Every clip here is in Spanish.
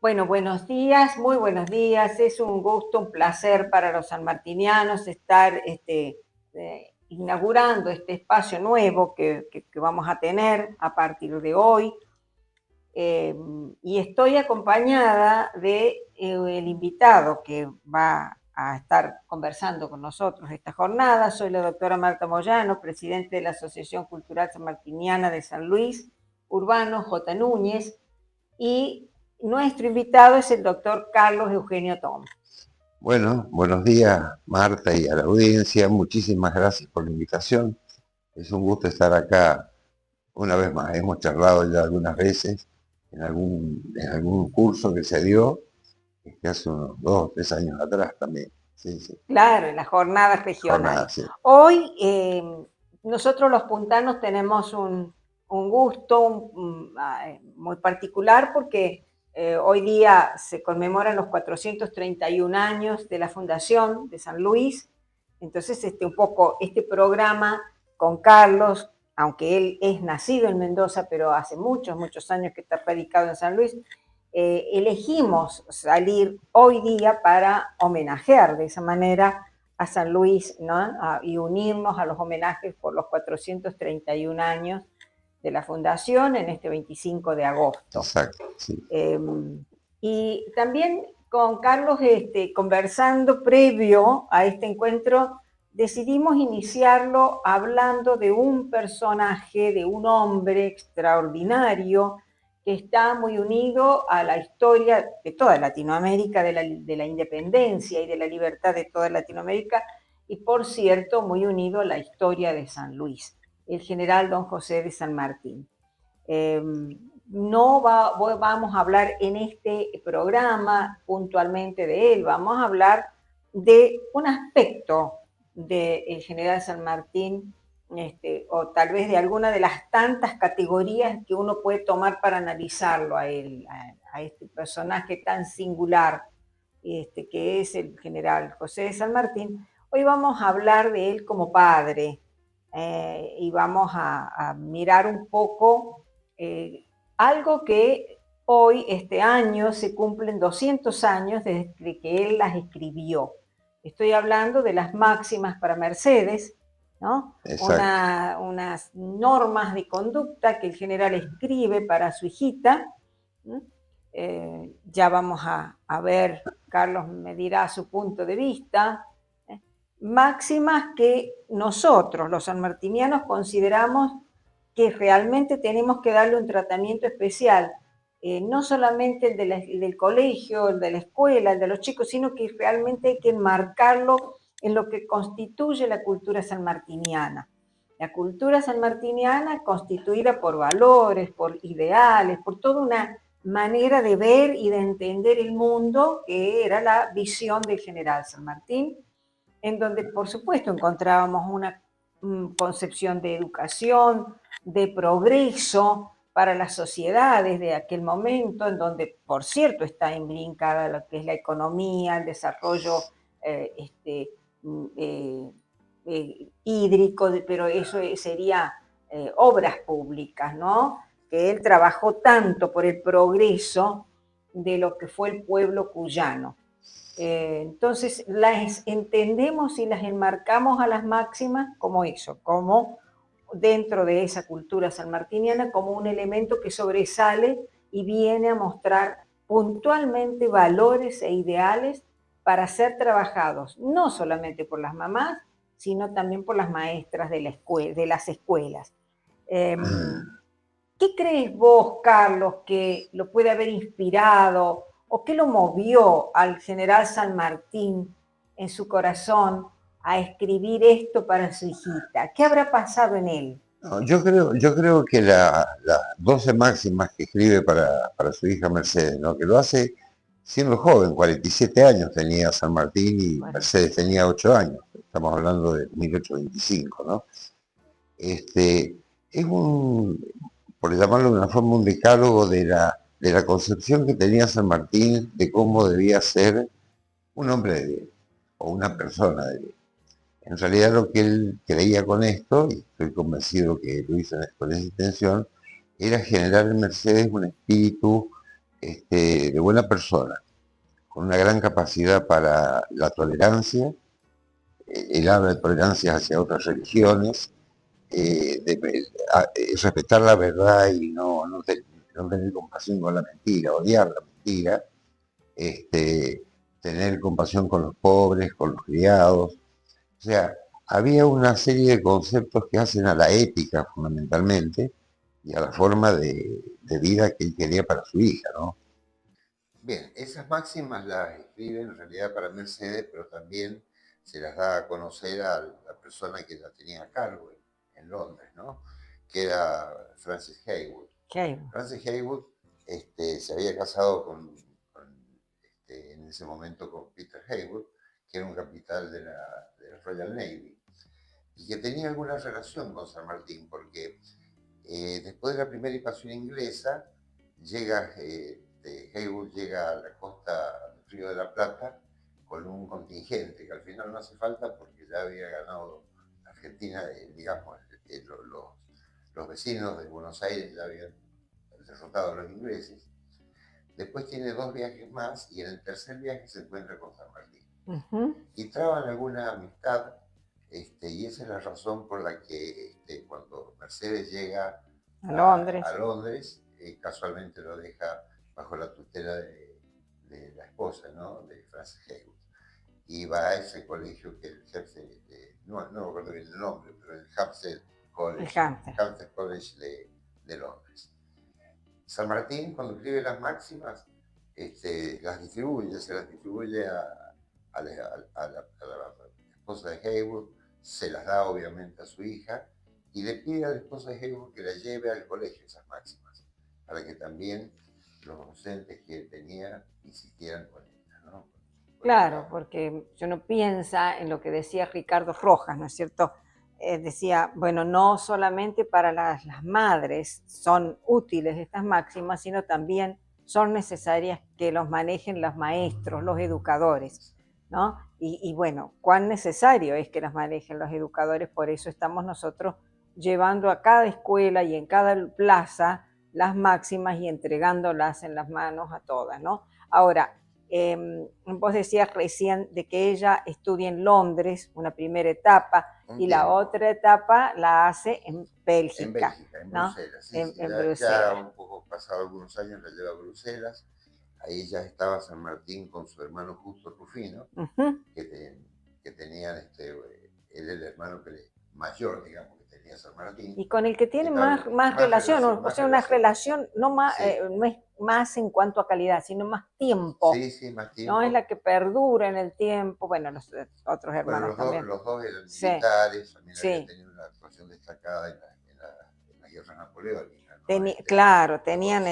Bueno, buenos días, muy buenos días. Es un gusto, un placer para los sanmartinianos estar inaugurando este espacio nuevo que vamos a tener a partir de hoy. Y estoy acompañada de el invitado que va a estar conversando con nosotros esta jornada. Soy la doctora Marta Moyano, presidente de la Asociación Cultural Sanmartiniana de San Luis, Urbano J. Núñez, y nuestro invitado es el doctor Carlos Eugenio Tom. Bueno, buenos días Marta y a la audiencia, muchísimas gracias por la invitación. Es un gusto estar acá una vez más. Hemos charlado ya algunas veces en algún curso que se dio hace unos 2 o 3 años atrás también. Sí, sí. Claro, en las jornadas Jornada, regionales. sí. Hoy nosotros los puntanos tenemos un gusto muy particular porque hoy día se conmemoran los 431 años de la fundación de San Luis. Entonces, un poco este programa con Carlos, aunque él es nacido en Mendoza, pero hace muchos, muchos años que está radicado en San Luis, elegimos salir hoy día para homenajear de esa manera a San Luis, ¿no? Y unirnos a los homenajes por los 431 años de la fundación en este 25 de agosto. Exacto, sí. Y también con Carlos, conversando previo a este encuentro, decidimos iniciarlo hablando de un personaje, de un hombre extraordinario que está muy unido a la historia de toda Latinoamérica, de la independencia y de la libertad de toda Latinoamérica, y por cierto, muy unido a la historia de San Luis, el general don José de San Martín. No vamos a hablar en este programa puntualmente de él, vamos a hablar de un aspecto del general San Martín, o tal vez de alguna de las tantas categorías que uno puede tomar para analizarlo a él, a este personaje tan singular, que es el general José de San Martín. Hoy vamos a hablar de él como padre, y vamos a mirar un poco algo que hoy, este año, se cumplen 200 años desde que él las escribió. Estoy hablando de las máximas para Mercedes, ¿no? Exacto. Unas normas de conducta que el general escribe para su hijita. Ya vamos a ver, Carlos me dirá su punto de vista. Máximas que nosotros, los sanmartinianos, consideramos que realmente tenemos que darle un tratamiento especial, no solamente el del colegio, el de la escuela, el de los chicos, sino que realmente hay que enmarcarlo en lo que constituye la cultura sanmartiniana. La cultura sanmartiniana constituida por valores, por ideales, por toda una manera de ver y de entender el mundo, que era la visión del general San Martín, en donde por supuesto encontrábamos una concepción de educación, de progreso para las sociedades de aquel momento, en donde por cierto está imbrincada lo que es la economía, el desarrollo eh, este, eh, hídrico, pero eso sería obras públicas, ¿no? Que él trabajó tanto por el progreso de lo que fue el pueblo cuyano. Entonces las entendemos y las enmarcamos a las máximas como eso, como dentro de esa cultura sanmartiniana, como un elemento que sobresale y viene a mostrar puntualmente valores e ideales para ser trabajados, no solamente por las mamás, sino también por las maestras de las escuelas. ¿Qué crees vos, Carlos, que lo puede haber inspirado o qué lo movió al general San Martín en su corazón a escribir esto para su hijita? ¿Qué habrá pasado en él? No, yo creo que las 12 máximas que escribe para su hija Mercedes, ¿no? Que lo hace siendo joven, 47 años tenía San Martín y Bueno, Mercedes tenía 8 años. Estamos hablando de 1825, ¿no? Es por llamarlo de una forma, un decálogo de la concepción que tenía San Martín de cómo debía ser un hombre de bien, o una persona de bien. En realidad lo que él creía con esto, y estoy convencido que lo hizo con esa intención, era generar en Mercedes un espíritu de buena persona, con una gran capacidad para la tolerancia. Él habla de tolerancia hacia otras religiones, respetar la verdad y no tener compasión con la mentira, odiar la mentira, tener compasión con los pobres, con los criados. O sea, había una serie de conceptos que hacen a la ética fundamentalmente y a la forma de vida que él quería para su hija, ¿no? Bien, esas máximas las escribe en realidad para Mercedes, pero también se las da a conocer a la persona que la tenía a cargo en Londres, ¿no? Que era Francis Heywood. Okay. Francis Heywood se había casado en ese momento con Peter Heywood, que era un capitán de la Royal Navy, y que tenía alguna relación con San Martín, porque después de la primera invasión inglesa, Heywood llega a la costa del Río de la Plata con un contingente que al final no hace falta porque ya había ganado Argentina, digamos, los vecinos de Buenos Aires ya habían derrotado a los ingleses. Después tiene 2 viajes más y en el tercer viaje se encuentra con San Martín. Y traban alguna amistad, y esa es la razón por la que cuando Mercedes llega a Londres, casualmente lo deja bajo la tutela de la esposa, ¿no? De Francis Heywood. Y va a ese colegio que el jefe, no me acuerdo bien el nombre, pero el Hampstead College, Hampstead College de Londres. San Martín, cuando escribe las máximas, se las distribuye a la esposa de Heywood, se las da obviamente a su hija y le pide a la esposa de Heywood que la lleve al colegio esas máximas, para que también los docentes que tenía insistieran con ella, ¿no? Claro, porque si uno piensa en lo que decía Ricardo Rojas, ¿no es cierto? Decía, bueno, no solamente para las madres son útiles estas máximas, sino también son necesarias que los manejen los maestros, los educadores, ¿no? Y bueno, cuán necesario es que las manejen los educadores, por eso estamos nosotros llevando a cada escuela y en cada plaza las máximas y entregándolas en las manos a todas, ¿no? Ahora, vos decías recién de que ella estudia en Londres, una primera etapa, y la otra etapa la hace en Bélgica. En ¿no? Bruselas, sí, en Bruselas. Ya un poco pasado algunos años la lleva a Bruselas. Ahí ya estaba San Martín con su hermano Justo Rufino, que tenían, él el hermano mayor, digamos, que tenía San Martín. Y con el que tiene más relación, o sea, una relación no más, sí. No es más en cuanto a calidad, sino más tiempo. Sí, más tiempo. No es la que perdura en el tiempo. Bueno, los otros hermanos también. Los dos eran militares, también sí. habían tenido una actuación destacada en la guerra napoleónica. ¿no? Claro, tenían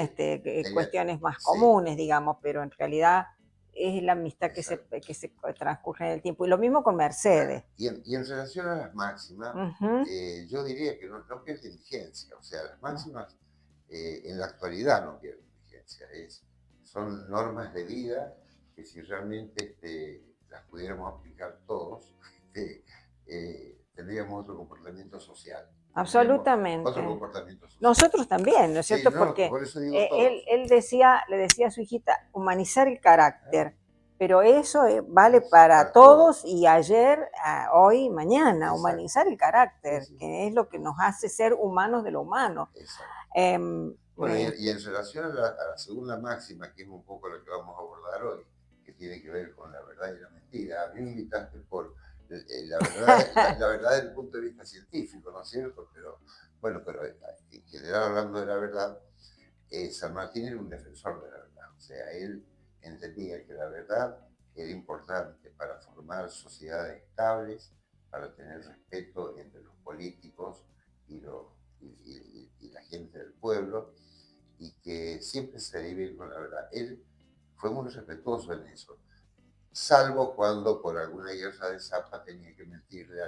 cuestiones más comunes, digamos, pero en realidad es la amistad que se transcurre en el tiempo. Y lo mismo con Mercedes. Y en relación a las máximas, yo diría que no pierden vigencia. O sea, las máximas en la actualidad no pierden vigencia. Son normas de vida que si realmente las pudiéramos aplicar todos, tendríamos otro comportamiento social. Absolutamente. Otro comportamiento social. Nosotros también, ¿no es cierto? Sí, porque por eso digo él le decía a su hijita, humanizar el carácter, pero eso vale para todos y ayer, hoy, mañana. Exacto. Humanizar el carácter, sí. Que es lo que nos hace ser humanos de lo humano. Bueno, y en relación a la segunda máxima, que es un poco lo que vamos a abordar hoy, que tiene que ver con la verdad y la mentira, a mí me invitaste por la verdad desde el punto de vista científico, ¿no es cierto? Pero en general, hablando de la verdad, San Martín era un defensor de la verdad. O sea, él entendía que la verdad era importante para formar sociedades estables, para tener respeto entre los políticos y la gente del pueblo, y que siempre se debe ir con la verdad. Él fue muy respetuoso en eso, salvo cuando por alguna guerra de zapa tenía que mentirle a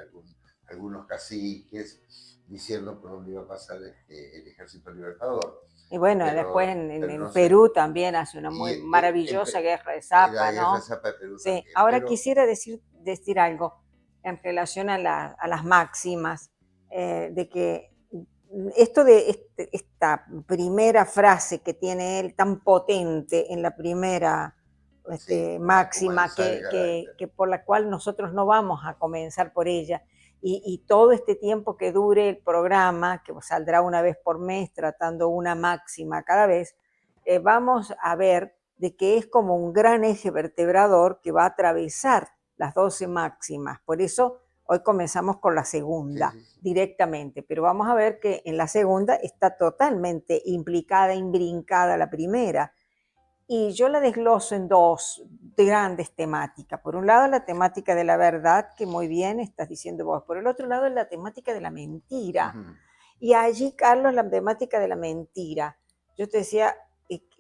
algunos caciques diciendo por dónde iba a pasar el ejército libertador. Y bueno, después en Perú también hace una muy maravillosa guerra de zapa, ¿no? Guerra de zapa de Perú sí, también, ahora quisiera decir algo en relación a las máximas, de que esto de esta primera frase que tiene él tan potente en la primera Sí, como máxima ensaya el carácter. que por la cual nosotros no vamos a comenzar por ella, y todo este tiempo que dure el programa, que saldrá una vez por mes tratando una máxima cada vez, vamos a ver de que es como un gran eje vertebrador que va a atravesar las 12 máximas. Por eso hoy comenzamos con la Sí, segunda sí, sí. directamente, pero vamos a ver que en la segunda está totalmente implicada, imbrincada la primera. Y yo la desgloso en dos grandes temáticas. Por un lado, la temática de la verdad, que muy bien estás diciendo vos. Por el otro lado, la temática de la mentira. Ujú. Y allí, Carlos, la temática de la mentira. Yo te decía,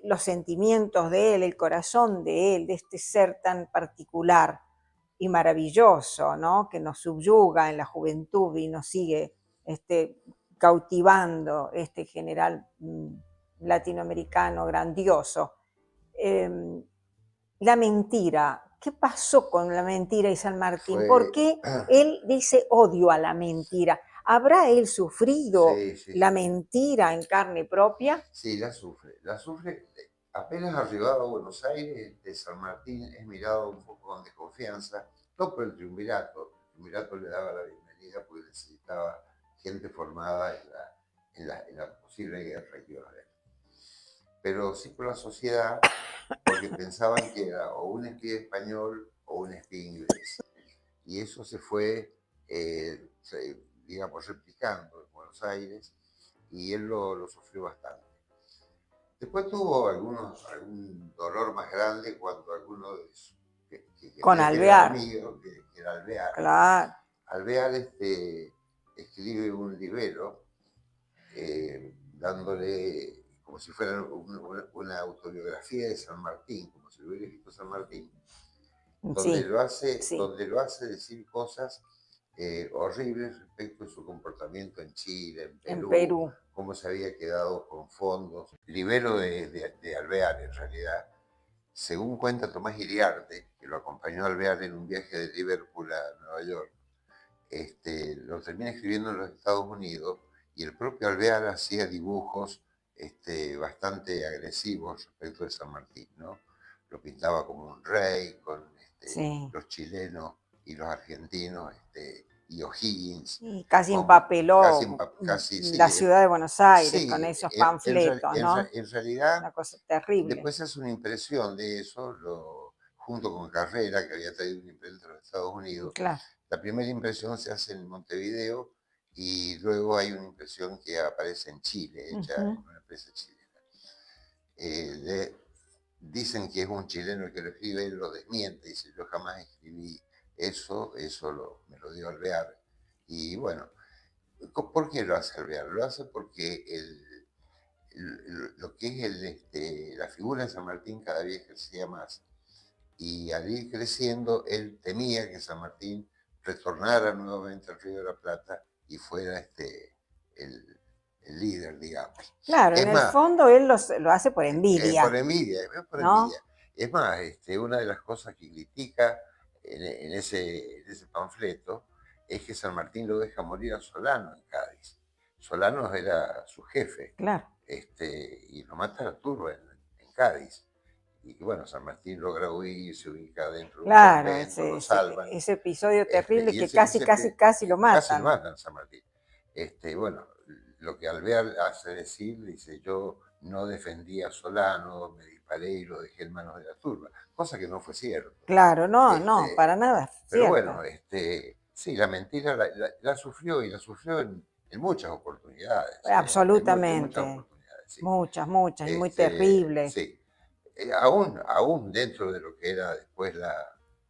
los sentimientos de él, el corazón de él, de este ser tan particular y maravilloso, ¿no? Que nos subyuga en la juventud y nos sigue cautivando, este general latinoamericano grandioso. Eh, la mentira. ¿Qué pasó con la mentira y San Martín? ¿Por Fue, qué él dice odio a la mentira? ¿Habrá él sufrido sí, sí, la sí. mentira en carne propia? Sí, la sufre. La sufre. Apenas arribado a Buenos Aires, de San Martín es mirado un poco con desconfianza, no por el triunvirato. El triunvirato le daba la bienvenida porque necesitaba gente formada en la posible guerra que iba a haber. Pero sí por la sociedad, porque pensaban que era o un espía español o un espía inglés. Y eso se fue, digamos, replicando en Buenos Aires y él lo sufrió bastante. Después tuvo algún dolor más grande cuando alguno de que Con creía que era Alvear, amigo, que era Alvear. claro. Alvear escribe un libro dándole como si fuera una autobiografía de San Martín, como si lo hubiera escrito San Martín, donde Sí, lo hace, sí, donde lo hace decir cosas horribles respecto a su comportamiento en Chile, en en Perú, Perú. cómo se había quedado con fondos. Libero de Alvear, en realidad. Según cuenta Tomás Iriarte, que lo acompañó a Alvear en un viaje de Liverpool a Nueva York, lo termina escribiendo en los Estados Unidos y el propio Alvear hacía dibujos bastante agresivos respecto de San Martín, ¿no? Lo pintaba como un rey, con Sí. los chilenos y los argentinos, y O'Higgins, Y casi como empapeló casi, la sí, ciudad de Buenos Aires con sí, esos panfletos, ¿no? en realidad, Una cosa terrible. después hace una impresión de eso, junto con Carrera, que había traído una imprenta de los Estados Unidos. Claro. La primera impresión se hace en Montevideo y luego hay una impresión que aparece en Chile, hecha Ujú. en una empresa chilena. Dicen que es un chileno el que lo escribe, él lo desmiente, dice, yo jamás escribí eso me lo dio Alvear. Y bueno, ¿por qué lo hace Alvear? Lo hace porque lo que es la figura de San Martín cada vez crecía más. Y al ir creciendo, él temía que San Martín retornara nuevamente al Río de la Plata y fuera el líder, digamos. Claro, en Es el más, fondo él lo hace por por envidia, envidia, es por ¿no? envidia. Es más, una de las cosas que critica en ese panfleto es que San Martín lo deja morir a Solano en Cádiz. Solano era su jefe, Claro, y lo mata a Turbo en Cádiz. Y bueno, San Martín logra huir, se ubica dentro de un claro, convento, lo ese, salvan, ese episodio terrible y que casi, casi, casi lo casi lo matan. matan a San Martín. Bueno, lo que Alvear hace decir, dice, yo no defendí a Solano, me disparé y lo dejé en manos de la turba, cosa que no fue cierto. Claro, no, no, para Este, nada, pero bueno, cierto. sí, la mentira la sufrió y la sufrió en muchas oportunidades, en muchas Absolutamente. oportunidades, sí. Muchas, muchas, y muy terribles. Sí, aún dentro de lo que era después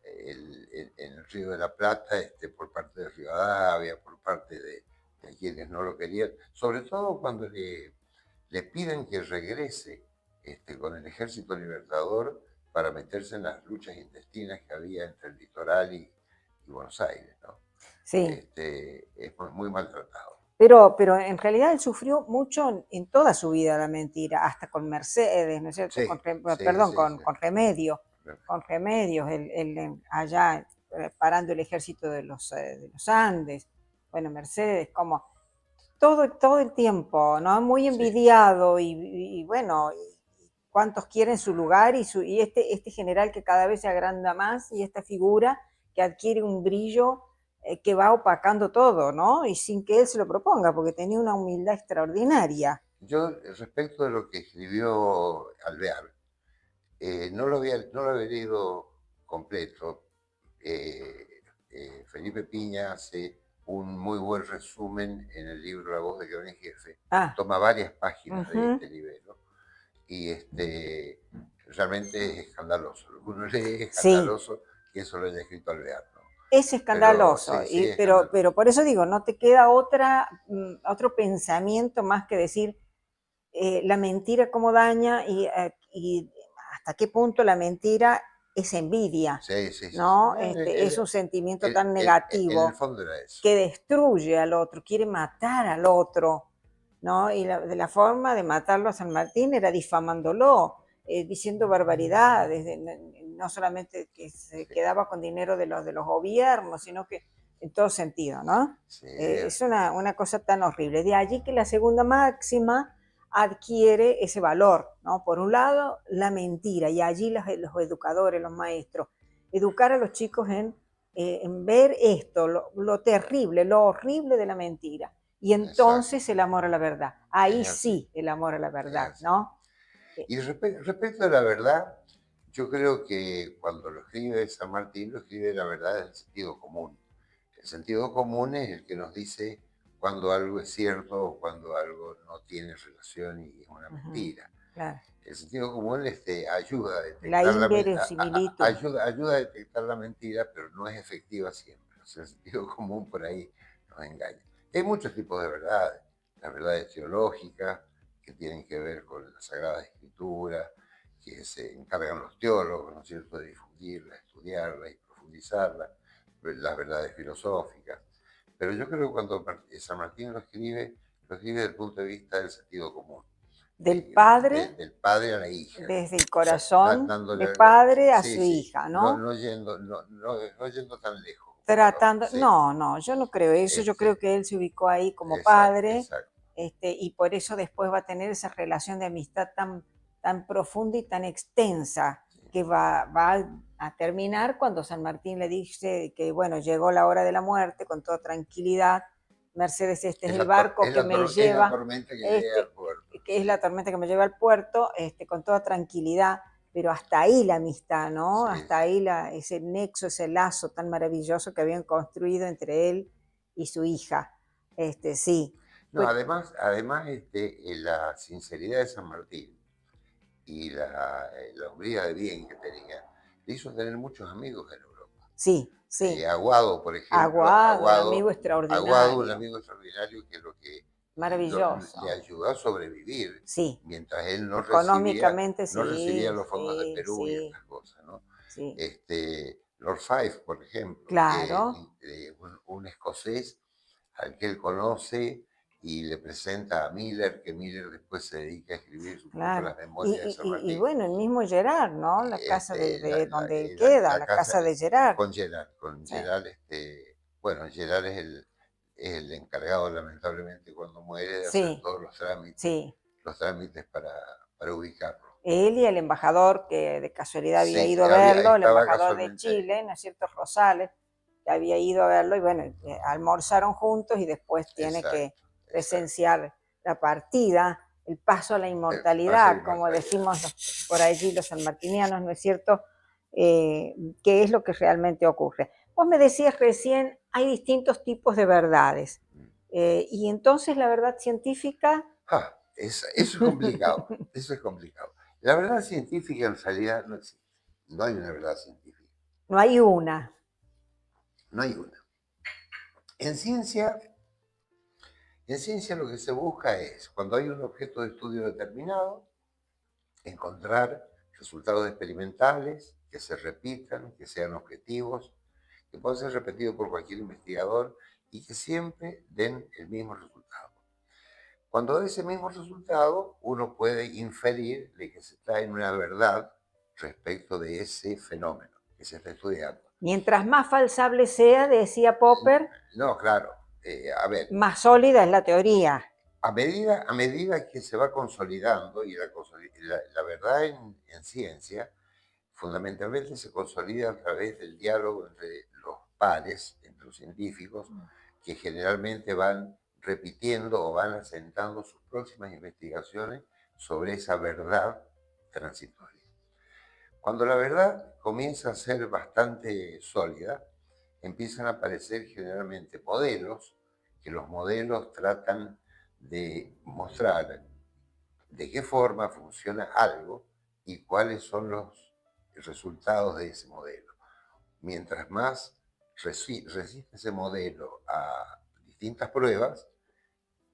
el Río de la Plata, por parte de Rivadavia, por parte de quienes no lo querían, sobre todo cuando le piden que regrese con el Ejército Libertador para meterse en las luchas intestinas que había entre el litoral y Buenos Aires, ¿no? Sí, Es muy maltratado. pero en realidad él sufrió mucho en toda su vida la mentira, hasta con Mercedes, ¿no es cierto? Sí, sí, Perdón, sí, sí. con Remedios, allá parando el ejército de los Andes. Bueno, Mercedes, como todo el tiempo, ¿no? Muy Sí, envidiado y bueno, y cuántos quieren su lugar y este general que cada vez se agranda más y esta figura que adquiere un brillo que va opacando todo, ¿no? Y sin que él se lo proponga, porque tenía una humildad extraordinaria. yo respecto de lo que escribió Alvear, no lo había leído completo. Felipe Piña hace un muy buen resumen en el libro La voz de Gran Jefe. Ah, Toma varias páginas de ujú, este libro y realmente es escandaloso. Lo que uno lee es sí. escandaloso que eso lo haya escrito Alvear, ¿no? Es Pero escandaloso, sí, sí, es pero escandaloso. por eso digo, no te queda otro pensamiento más que decir la mentira cómo daña y hasta qué punto la mentira es envidia, Sí, sí, sí, sí. ¿no? No, Es un sentimiento tan en el negativo fondo era eso. que destruye al otro, quiere matar al otro, ¿no? Y de la forma de matarlo a San Martín era difamándolo, diciendo barbaridades, no solamente que se Sí, quedaba con dinero de los gobiernos, sino que en todo sentido, ¿no? sí, Es una cosa tan horrible. De allí que la segunda máxima adquiere ese valor, ¿no? Por un lado, la mentira, y allí los educadores, los maestros, educar a los chicos en ver esto, terrible, lo horrible de la mentira. Y exacto. entonces el amor a la verdad. Ahí Es así, sí el amor a la es verdad, así. ¿no? Eh, Y respecto a la verdad, yo creo que cuando lo escribe San Martín, lo escribe la verdad del sentido común. El sentido común es el que nos dice cuando algo es cierto o cuando algo no tiene relación y es una Ujú, mentira. claro. El sentido común ayuda a La detectar inverosimilitud. ayuda a detectar la mentira, pero no es efectiva siempre. O sea, el sentido común por ahí nos engaña. Hay muchos tipos de verdades. Las verdades teológicas, que tienen que ver con la Sagrada Escritura, que se encargan los teólogos, ¿no es cierto?, de difundirla, estudiarla y profundizarla. Las verdades filosóficas. Pero yo creo que cuando San Martín lo escribe desde el punto de vista del sentido común Del padre, del padre a la hija, desde el o sea, corazón de dándole, padre a sí, su sí, hija, ¿no? no yendo tan lejos, como Tratando, sí, no, no, yo no creo eso, yo creo este, que él se ubicó ahí como exacto, padre, exacto, y por eso después va a tener esa relación de amistad tan profunda y tan extensa sí. que va a terminar cuando San Martín le dice que, bueno, llegó la hora de la muerte con toda tranquilidad, Mercedes, este es el barco que me Es la lleva, tormenta que llega al este, puerto, que es sí, la tormenta que me lleva al puerto, con toda tranquilidad, pero hasta ahí la amistad, ¿no? sí, Hasta sí. ahí ese nexo, ese lazo tan maravilloso que habían construido entre él y su hija. Sí. No, Pues, además la sinceridad de San Martín y la hombría de bien que tenía, le hizo tener muchos amigos en Europa. sí, sí. Aguado, por ejemplo, Aguado, un amigo Aguado, un extraordinario, amigo extraordinario que lo que le maravilloso. ayudó a sobrevivir Sí, mientras él económicamente no recibía sí, los fondos de sí, Perú y sí, estas cosas, ¿no? sí. Lord Fife, por ejemplo, Claro. que un escocés al que él conoce y le presenta a Miller, que Miller después se dedica a escribir un poco Claro. las memorias de San Y Martín. bueno, el mismo Gerard, ¿no? La casa de donde él queda, La la casa casa de Gerard. Con Sí, Gerard, bueno, Gerard es el encargado, lamentablemente, cuando muere, de hacer sí, todos sí. los trámites para ubicarlo. Él y el embajador que de casualidad había Sí, ido a verlo, el estaba embajador de casualmente ahí. Chile, ¿no es cierto? Rosales, que había ido a verlo y bueno, almorzaron juntos y después tiene que Exacto, exacto. presenciar la partida, el paso a la Paso a la inmortalidad, como inmortalidad. decimos por allí los sanmartinianos, ¿no es cierto? ¿Qué es lo que realmente ocurre? Vos me decías recién, hay distintos tipos de verdades. Y entonces la verdad científica, Eso es complicado, eso es complicado. La verdad científica en realidad no existe. No hay una verdad científica, no hay una. no hay una. En ciencia, en ciencia lo que se busca es, cuando hay un objeto de estudio determinado, encontrar resultados experimentales que se repitan, que sean objetivos, que puedan ser repetidos por cualquier investigador y que siempre den el mismo resultado. Cuando da ese mismo resultado, uno puede inferir de que se está en una verdad respecto de ese fenómeno que se está estudiando. Mientras más falsable sea, decía Popper, No, claro, a ver, Más sólida es la teoría. a medida que se va consolidando, y la verdad en ciencia, fundamentalmente se consolida a través del diálogo entre los pares, entre los científicos, que generalmente van repitiendo o van asentando sus próximas investigaciones sobre esa verdad transitoria. Cuando la verdad comienza a ser bastante sólida, empiezan a aparecer generalmente modelos, que los modelos tratan de mostrar de qué forma funciona algo y cuáles son los resultados de ese modelo. Mientras más resiste ese modelo a distintas pruebas,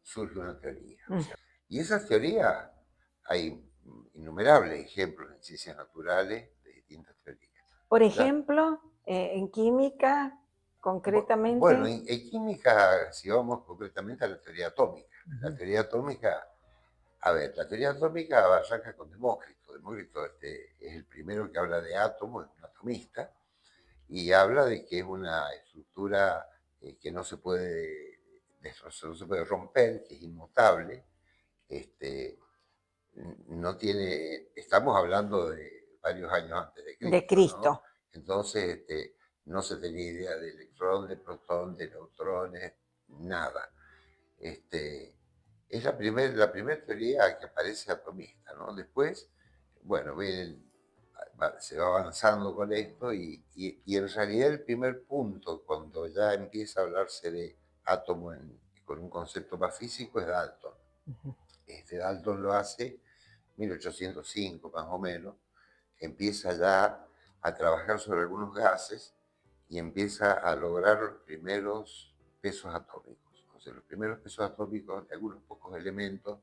surge una teoría. Y esas teorías, hay innumerables ejemplos en ciencias naturales de distintas teorías. Por ejemplo, en química, concretamente. Bueno, en química, si vamos concretamente a la teoría atómica. La teoría atómica, a ver, la teoría atómica arranca con Demócrito. Demócrito es el primero que habla de átomos, es un atomista, y habla de que es una estructura que no se puede destrozar, no se puede romper, que es inmutable. No tiene, estamos hablando de varios años antes de Cristo, De Cristo. ¿no? Entonces, no se tenía idea de electrón, de protón, de neutrones, nada. Es la primera teoría que aparece atomista, ¿no? Después, bueno, se va avanzando con esto y en realidad el primer punto, cuando ya empieza a hablarse de átomo con un concepto más físico, es Dalton. Dalton lo hace 1805 más o menos, empieza ya a trabajar sobre algunos gases y empieza a lograr los primeros pesos atómicos. O sea, los primeros pesos atómicos de algunos pocos elementos,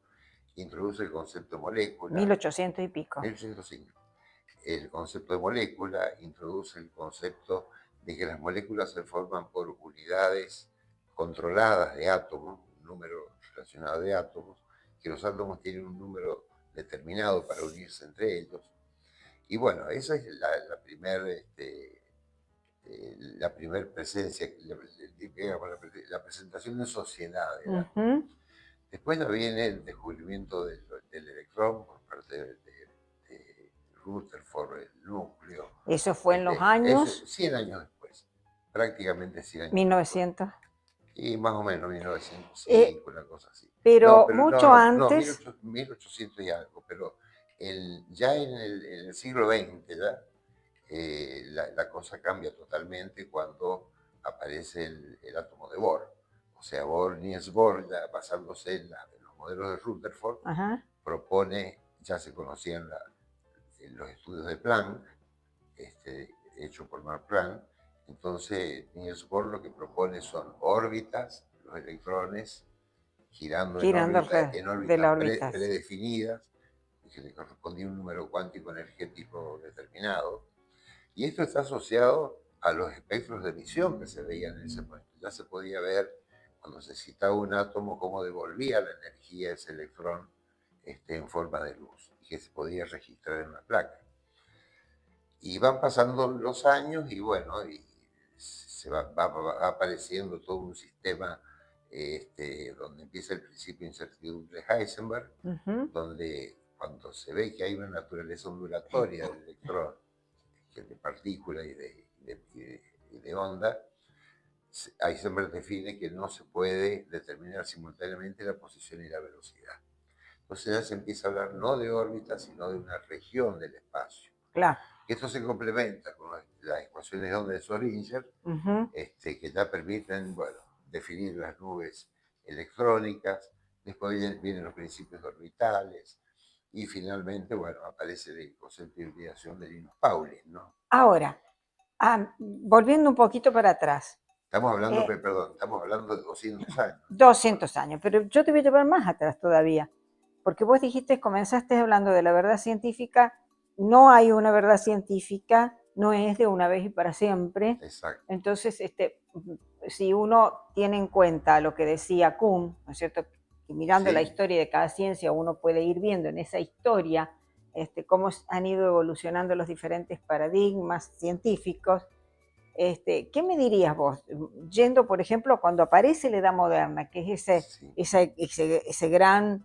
introduce el concepto de molécula. 1800 y pico. 1805. El concepto de molécula introduce el concepto de que las moléculas se forman por unidades controladas de átomos, un número relacionado de átomos, que los átomos tienen un número determinado para unirse entre ellos. Y bueno, esa es la primer presencia, la presentación en sociedad. Después ya viene el descubrimiento del electrón por parte de Rutherford, el núcleo. Eso fue en los años. 100 años después, prácticamente 100 años 1900. después. Y más o menos 1905, una cosa así. Pero mucho antes. 1800 y algo, pero ya en el siglo XX ya la cosa cambia totalmente cuando aparece el átomo de Bohr. O sea, Niels Bohr, ya basándose en los modelos de Rutherford, propone, ya se conocían los estudios de Planck, hecho por Max Planck. Entonces, Niels Bohr lo que propone son órbitas, los electrones girando en órbitas predefinidas, que le correspondía un número cuántico energético determinado. Y esto está asociado a los espectros de emisión que se veían en ese momento. Ya se podía ver cuando se citaba un átomo cómo devolvía la energía a ese electrón en forma de luz, y que se podía registrar en la placa. Y van pasando los años y bueno, y se va apareciendo todo un sistema donde empieza el principio de incertidumbre de Heisenberg, donde cuando se ve que hay una naturaleza ondulatoria del electrón, de partícula y de onda, Heisenberg define que no se puede determinar simultáneamente la posición y la velocidad. Entonces ya se empieza a hablar no de órbita, sino de una región del espacio. Claro. Esto se complementa con las ecuaciones de onda de Schrödinger, que ya permiten, bueno, definir las nubes electrónicas. Después vienen los principios orbitales. Y finalmente, bueno, aparece el concepto de hibridación de Linus Pauling, ¿no? Ahora, volviendo un poquito para atrás. Estamos hablando, estamos hablando de 200 años. 200 años, pero yo te voy a llevar más atrás todavía, porque vos comenzaste hablando de la verdad científica. No hay una verdad científica, no es de una vez y para siempre. Exacto. Entonces, si uno tiene en cuenta lo que decía Kuhn, ¿no es cierto? Y mirando la historia de cada ciencia, uno puede ir viendo en esa historia cómo han ido evolucionando los diferentes paradigmas científicos. ¿Qué me dirías vos? Yendo, por ejemplo, cuando aparece la Edad Moderna, que es Sí, ese gran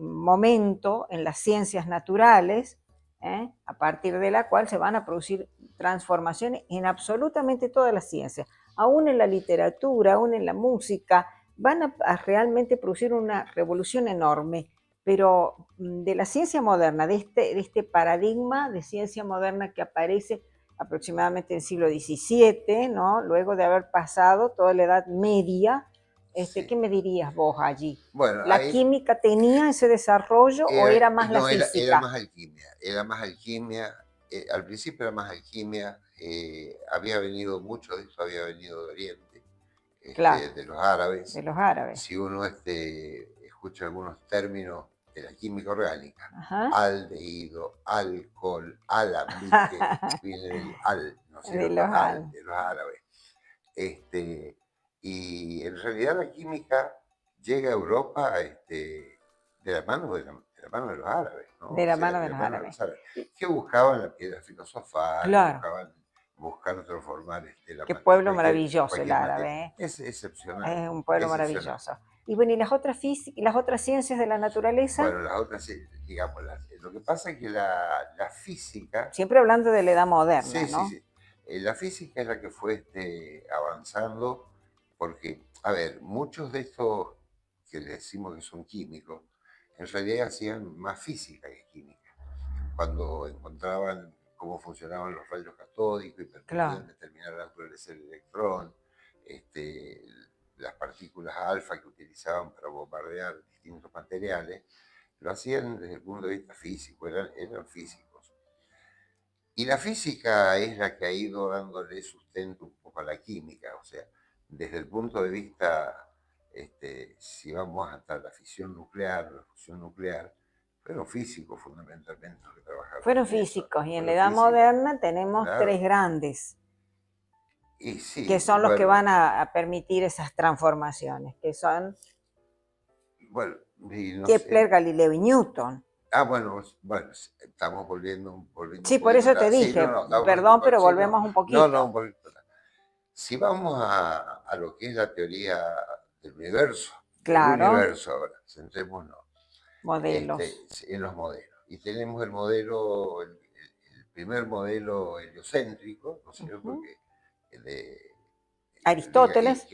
momento en las ciencias naturales, a partir de la cual se van a producir transformaciones en absolutamente todas las ciencias, aún en la literatura, aún en la música, van a realmente producir una revolución enorme. Pero de la ciencia moderna, de este paradigma de ciencia moderna que aparece aproximadamente en el siglo XVII, ¿no? Luego de haber pasado toda la Edad Media, ¿qué sí. me dirías vos allí? Bueno, ¿La ahí química tenía ese desarrollo o era más la no, era física? más alquimia, era más alquimia. Al principio era más alquimia, había venido, mucho de esto había venido de Oriente, Claro, de los de árabes. los árabes. Si uno escucha algunos términos de la química orgánica, Ajá. aldehído, alcohol, alambique, viene del ¿no es De cierto? los árabes. De los árabes. Este, y en realidad la química llega a Europa de la mano de la mano de los árabes, ¿no? De O la sea, mano de de la los mano de árabes. los árabes, que buscaban la piedra filosofal, Claro, buscar transformar qué pueblo maravilloso el cualquier materia. árabe, ¿eh? Es excepcional, Es un pueblo excepcional. maravilloso. Y bueno, ¿y las otras, las otras ciencias de la naturaleza? Bueno, las otras, digamos, lo que pasa es que la física, Siempre hablando de la edad moderna, sí, sí, ¿no? sí, la física es la que fue avanzando, porque, a ver, muchos de estos que le decimos que son químicos, en realidad hacían más física que química. Cuando encontraban cómo funcionaban los rayos catódicos y permitían Claro. determinar la naturaleza del electrón, este, las partículas alfa que utilizaban para bombardear distintos materiales, lo hacían desde el punto de vista físico, eran físicos. Y la física es la que ha ido dándole sustento un poco a la química, o sea, desde el punto de vista, si vamos hasta la fisión nuclear, la fusión nuclear, fueron físicos fundamentalmente los que trabajaron Fueron en eso, físicos y en la fueron edad físicos, moderna tenemos tres claro. grandes, Y que sí, son los que bueno, van a permitir esas transformaciones, que son bueno, y no Kepler, sé. Galileo y Newton. Bueno, bueno, estamos volviendo un Sí, por poquito eso te atrás. Sí, no, dije, no, estamos volviendo perdón, pero sí, no, volvemos un no, no, poquito. un poquito atrás. Si vamos a lo que es la teoría del Claro, universo ahora, centrémonos modelos. en los modelos. Y tenemos el modelo, el primer modelo heliocéntrico, ¿no es cierto? Ujú. Que de, Aristóteles,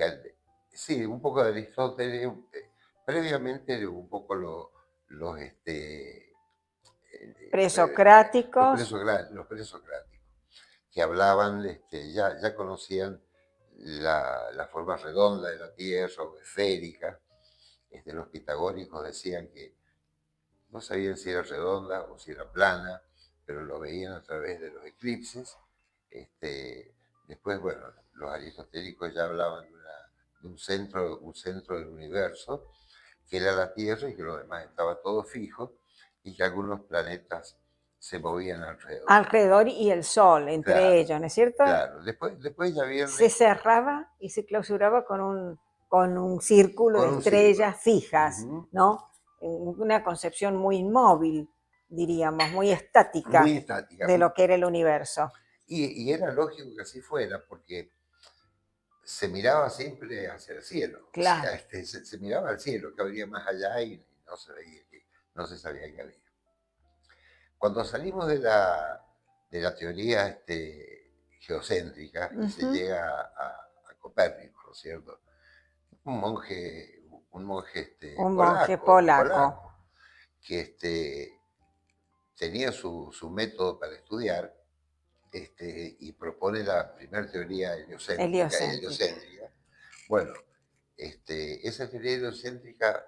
sí, un poco de Aristóteles, previamente un poco los, presocráticos. los presocráticos, que hablaban, ya conocían la forma redonda de la Tierra o esférica. Los pitagóricos decían que no sabían si era redonda o si era plana, pero lo veían a través de los eclipses. Después, bueno, los aristotélicos ya hablaban de un centro del universo, que era la Tierra y que lo demás estaba todo fijo y que algunos planetas se movían alrededor. Alrededor y el Sol, entre Claro, ellos, ¿no es cierto? claro. Después ya Se viene cerraba y se clausuraba con un círculo de con un círculo. estrellas fijas, Ujú. ¿no? Una concepción muy inmóvil, diríamos, muy Muy estática estática. de lo que era el universo. Y era lógico que así fuera, porque se miraba siempre hacia el cielo. O sea, Claro. se miraba al cielo, que habría más allá y no se veía, no se sabía qué había. Cuando salimos de la teoría geocéntrica y se Ujú. llega a Copérnico, ¿no es cierto? Un monje, un monje Un monje polaco. polaco, que tenía su método para estudiar, y propone la primera teoría Heliocéntrica. heliocéntrica. Bueno, esa teoría heliocéntrica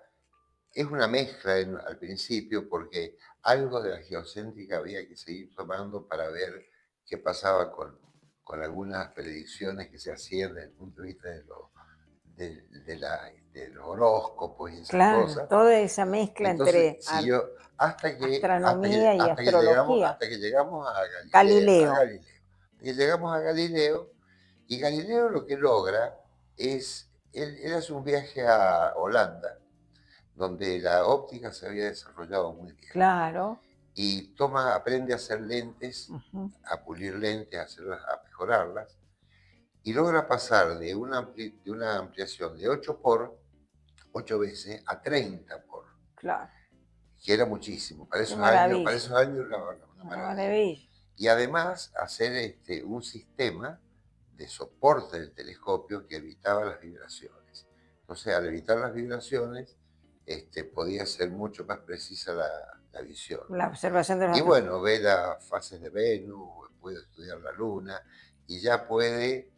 es una mezcla al principio porque algo de la geocéntrica había que seguir tomando para ver qué pasaba con algunas predicciones que se hacían desde el punto de vista de los horóscopos y esas Claro, cosas. toda esa mezcla Entonces entre siguió astronomía y astrología. hasta que llegamos a Galileo. Galileo. Y llegamos a Galileo, y Galileo lo que logra es, él hace un viaje a Holanda, donde la óptica se había desarrollado muy bien. Claro. Y aprende a hacer lentes, Ujú. a pulir lentes, a mejorarlas. y logra pasar de una ampliación de 8 veces a 30 por, claro, que era muchísimo. qué Para maravilla, esos años era una una maravilla. maravilla. Y además hacer un sistema de soporte del telescopio que evitaba las vibraciones. Entonces, al evitar las vibraciones, podía ser mucho más precisa la visión. La observación de Y los... bueno, ve las fases de Venus, puede estudiar la Luna y ya puede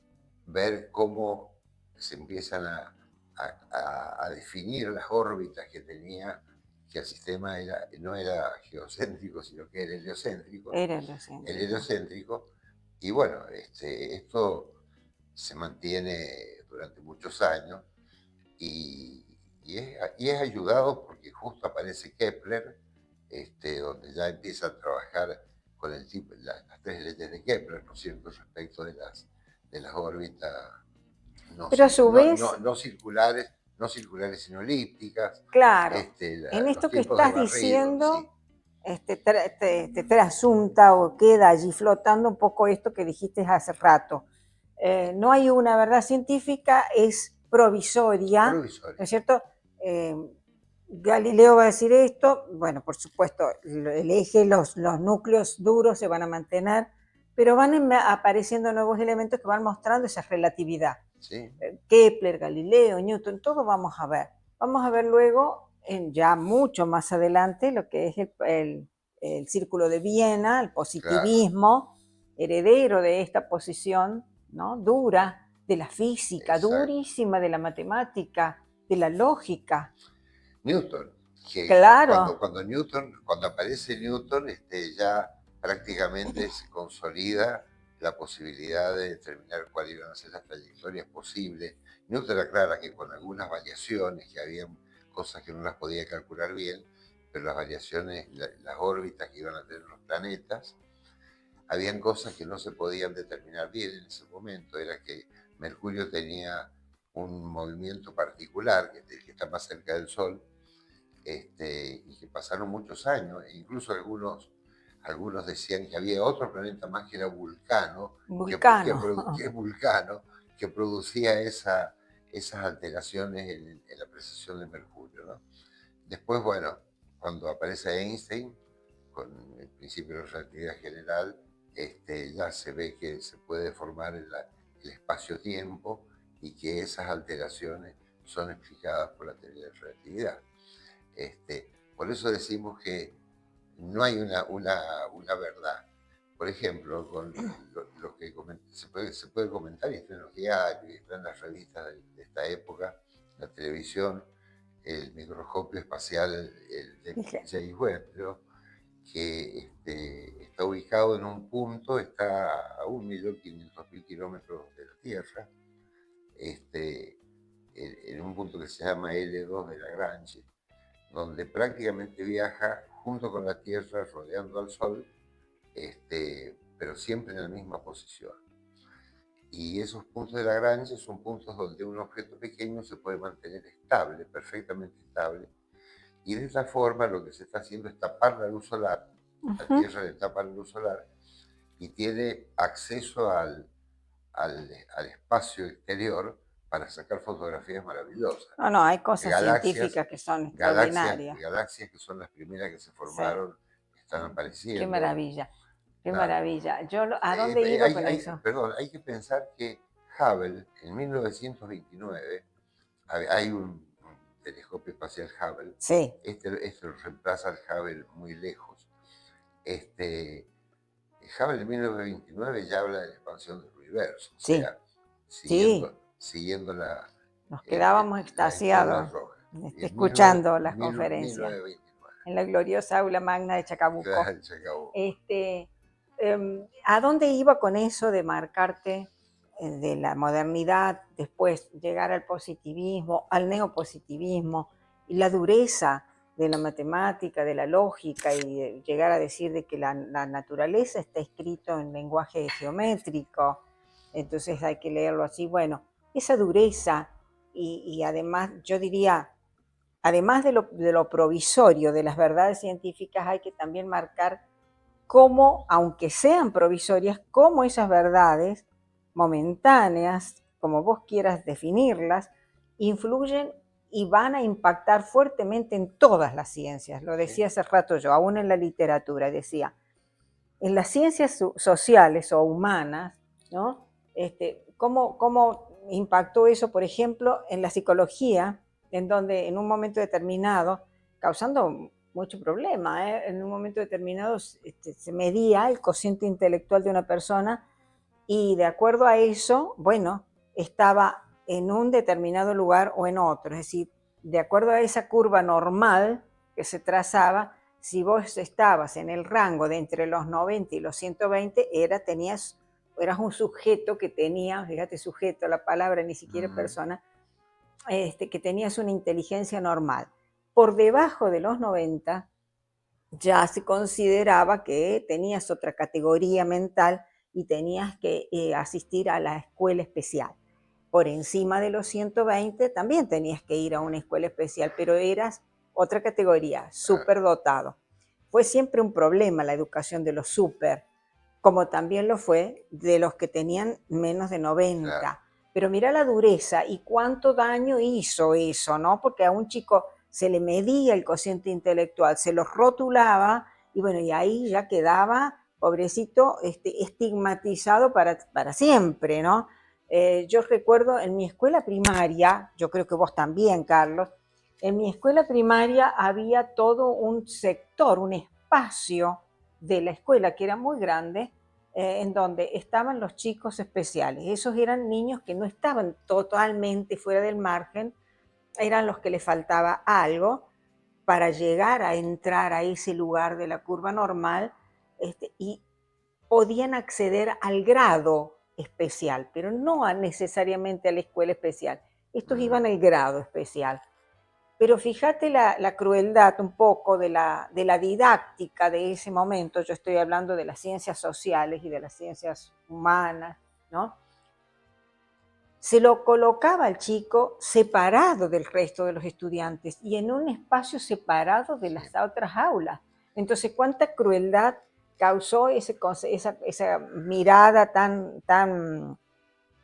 ver cómo se empiezan a definir las órbitas que tenía, que el sistema no era geocéntrico, sino que era heliocéntrico. Era el El egocéntrico. heliocéntrico. Y bueno, esto se mantiene durante muchos años y, y es ayudado porque justo aparece Kepler, donde ya empieza a trabajar con las tres leyes de Kepler, ¿no es cierto?, respecto de las órbitas no, Pero a su vez, no circulares, no circulares sino elípticas, claro, en los esto que tiempos de estás barrido, sí, diciendo, te trasunta o queda allí flotando un poco esto que dijiste hace rato. No hay una verdad científica, es provisoria, ¿no es provisoria, cierto? Eh, Galileo va a decir esto, bueno, por supuesto, el eje, los núcleos duros se van a mantener, pero van apareciendo nuevos elementos que van mostrando esa relatividad. ¿sí? Kepler, Galileo, Newton, todo vamos a ver. Vamos a ver luego, ya mucho más adelante, lo que es el Círculo de Viena, el Claro, positivismo, heredero de esta posición, ¿no?, dura de la física, exacto. durísima de la matemática, de la lógica. Newton, que Claro, cuando aparece Newton, ya prácticamente se consolida la posibilidad de determinar cuáles iban a ser las trayectorias posibles. Newton aclara que con algunas variaciones, que había cosas que no las podía calcular bien, pero las variaciones, las órbitas que iban a tener los planetas, habían cosas que no se podían determinar bien en ese momento. Era que Mercurio tenía un movimiento particular, que está más cerca del Sol, y que pasaron muchos años, e incluso algunos decían que había otro planeta más que era Vulcano, Vulcano. que es Vulcano, que producía esas alteraciones en la precesión de Mercurio, ¿no? Después, bueno, cuando aparece Einstein, con el principio de la relatividad general, ya se ve que se puede formar el espacio-tiempo y que esas alteraciones son explicadas por la teoría de la relatividad. Por eso decimos que no hay una verdad. Por ejemplo, con lo que se puede comentar, y está en los diarios, y está en las revistas de esta época, la televisión, el microscopio espacial, el James Webb, ¿no?, que está ubicado en un punto, está a 1.500.000 kilómetros de la Tierra, en un punto que se llama L2 de Lagrange, donde prácticamente viaja junto con la Tierra rodeando al Sol, pero siempre en la misma posición. Y esos puntos de Lagrange son puntos donde un objeto pequeño se puede mantener estable, perfectamente estable, y de esa forma lo que se está haciendo es tapar la luz solar, la Tierra le tapa la luz solar y tiene acceso al espacio exterior para sacar fotografías maravillosas. No, no, hay cosas Galaxias, científicas que son galaxias, extraordinarias. galaxias que son las primeras que se Sí, formaron, están qué apareciendo. maravilla, qué Claro. maravilla. ¿A dónde iba con eso? Perdón, hay que pensar que Hubble, en 1929, hay un telescopio espacial Hubble, Sí, este lo reemplaza al Hubble muy lejos. Hubble en 1929 ya habla de la expansión del universo, o sí, sea, sí. siguiendo Nos quedábamos las estrellas extasiados rojas. Y en escuchando las conferencias 1929, en la gloriosa aula magna de Chacabuco. claro, se acabó. ¿A dónde iba con eso de marcarte de la modernidad, después llegar al positivismo, al neopositivismo y la dureza de la matemática, de la lógica y llegar a decir de que la naturaleza está escrito en lenguaje geométrico, entonces hay que leerlo así? Bueno, esa dureza y además yo diría, además de lo provisorio de las verdades científicas, hay que también marcar cómo, aunque sean provisorias, cómo esas verdades momentáneas, como vos quieras definirlas, influyen y van a impactar fuertemente en todas las ciencias. Lo decía hace rato yo, aún en la literatura, decía, en las ciencias sociales o humanas, ¿no? ¿Cómo impactó eso, por ejemplo, en la psicología, en donde en un momento determinado, causando mucho problema, en un momento determinado se medía el cociente intelectual de una persona y de acuerdo a eso, bueno, estaba en un determinado lugar o en otro, es decir, de acuerdo a esa curva normal que se trazaba, si vos estabas en el rango de entre los 90 y los 120, eras un sujeto que tenía, fíjate, sujeto, la palabra ni siquiera persona, que tenías una inteligencia normal. Por debajo de los 90 ya se consideraba que tenías otra categoría mental y tenías que asistir a la escuela especial. Por encima de los 120 también tenías que ir a una escuela especial, pero eras otra categoría, superdotado. Fue siempre un problema la educación de los super, como también lo fue de los que tenían menos de 90. Claro. Pero mira la dureza y cuánto daño hizo eso, ¿no? Porque a un chico se le medía el cociente intelectual, se lo rotulaba y bueno, y ahí ya quedaba, pobrecito, estigmatizado para siempre, ¿no? Yo recuerdo en mi escuela primaria, yo creo que vos también, Carlos, en mi escuela primaria había todo un sector, un espacio de la escuela que era muy grande, en donde estaban los chicos especiales. Esos eran niños que no estaban totalmente fuera del margen, eran los que les faltaba algo para llegar a entrar a ese lugar de la curva normal, y podían acceder al grado especial, pero no necesariamente a la escuela especial. Estos iban al grado especial. Pero fíjate la crueldad un poco de la didáctica de ese momento. Yo estoy hablando de las ciencias sociales y de las ciencias humanas, ¿no? Se lo colocaba al chico separado del resto de los estudiantes y en un espacio separado de las otras aulas. Entonces, ¿cuánta crueldad causó esa mirada tan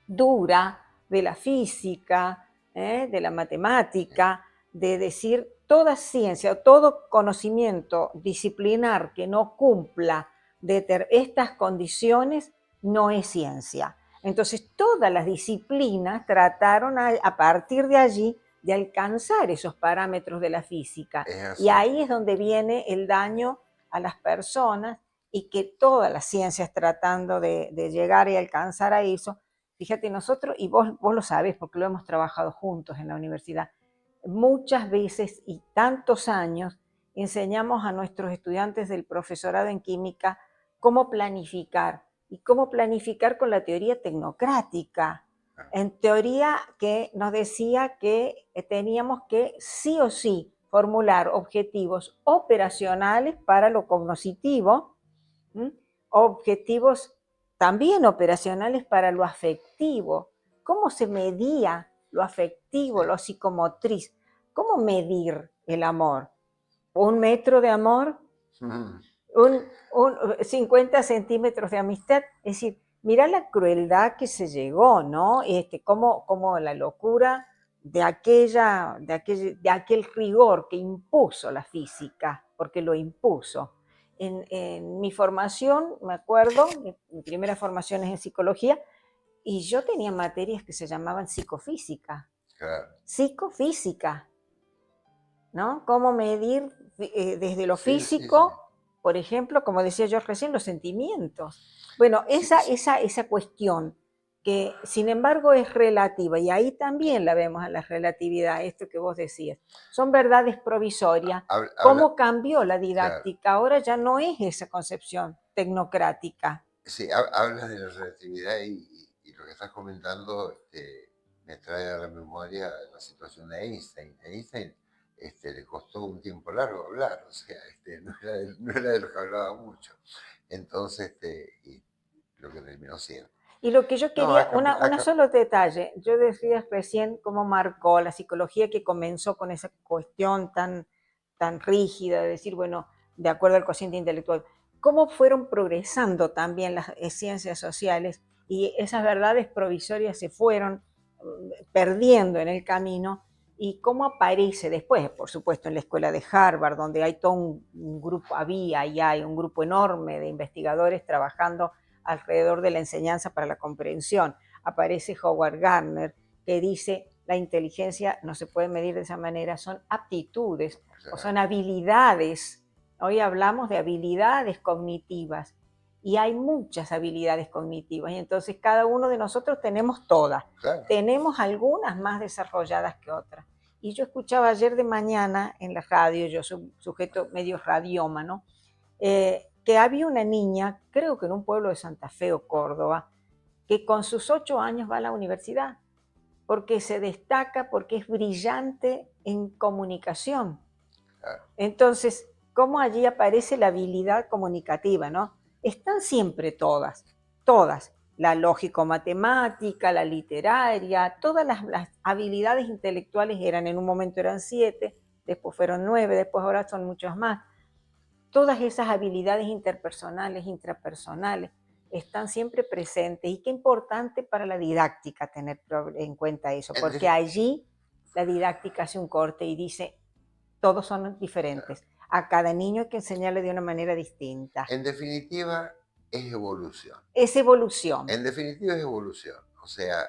dura de la física, de la matemática, de decir toda ciencia o todo conocimiento disciplinar que no cumpla estas condiciones no es ciencia? Entonces todas las disciplinas trataron a partir de allí de alcanzar esos parámetros de la física. Y ahí es donde viene el daño a las personas y que todas las ciencias tratando de llegar y alcanzar a eso. Fíjate, nosotros, y vos lo sabés porque lo hemos trabajado juntos en la universidad, muchas veces y tantos años enseñamos a nuestros estudiantes del profesorado en química cómo planificar y cómo planificar con la teoría tecnocrática. En teoría que nos decía que teníamos que sí o sí formular objetivos operacionales para lo cognitivo, objetivos también operacionales para lo afectivo. ¿Cómo se medía lo afectivo, lo psicomotriz? ¿Cómo medir el amor? ¿1 metro de amor? ¿Un 50 centímetros de amistad? Es decir, mira la crueldad que se llegó, ¿no? Cómo la locura de aquel rigor que impuso la física, porque lo impuso. En mi formación, me acuerdo, mi primera formación es en psicología, y yo tenía materias que se llamaban psicofísica. Claro. Psicofísica, ¿no? Cómo medir desde lo físico, por ejemplo, como decía yo recién, los sentimientos. Bueno, esa cuestión que sin embargo es relativa, y ahí también la vemos en la relatividad, esto que vos decías. Son verdades provisorias. ¿Cómo cambió la didáctica? Claro. Ahora ya no es esa concepción tecnocrática. Sí, hablas de la relatividad y lo que estás comentando me trae a la memoria la situación de Einstein. Einstein le costó un tiempo largo hablar, o sea, no era de lo que hablaba mucho. Entonces, y lo que terminó siendo. Y lo que yo quería, un solo detalle, yo decía recién cómo marcó la psicología que comenzó con esa cuestión tan rígida de decir, bueno, de acuerdo al cociente intelectual, cómo fueron progresando también las ciencias sociales y esas verdades provisorias se fueron perdiendo en el camino. Y cómo aparece después, por supuesto, en la escuela de Harvard, donde hay todo un grupo, había y hay un grupo enorme de investigadores trabajando alrededor de la enseñanza para la comprensión. Aparece Howard Gardner, que dice, la inteligencia no se puede medir de esa manera, son aptitudes o son habilidades. Hoy hablamos de habilidades cognitivas y hay muchas habilidades cognitivas y entonces cada uno de nosotros tenemos todas. Claro. Tenemos algunas más desarrolladas que otras. Y yo escuchaba ayer de mañana en la radio, yo soy un sujeto medio radiómano, que había una niña, creo que en un pueblo de Santa Fe o Córdoba, que con sus 8 años va a la universidad, porque se destaca, porque es brillante en comunicación. Claro. Entonces, ¿cómo allí aparece la habilidad comunicativa, no? Están siempre todas, todas. La lógico-matemática, la literaria, todas las habilidades intelectuales eran, en un momento eran 7, después fueron 9, después ahora son muchas más. Todas esas habilidades interpersonales, intrapersonales, están siempre presentes y qué importante para la didáctica tener en cuenta eso, porque allí la didáctica hace un corte y dice, todos son diferentes. A cada niño hay que enseñarle de una manera distinta. En definitiva, es evolución. Es evolución. En definitiva, es evolución. O sea,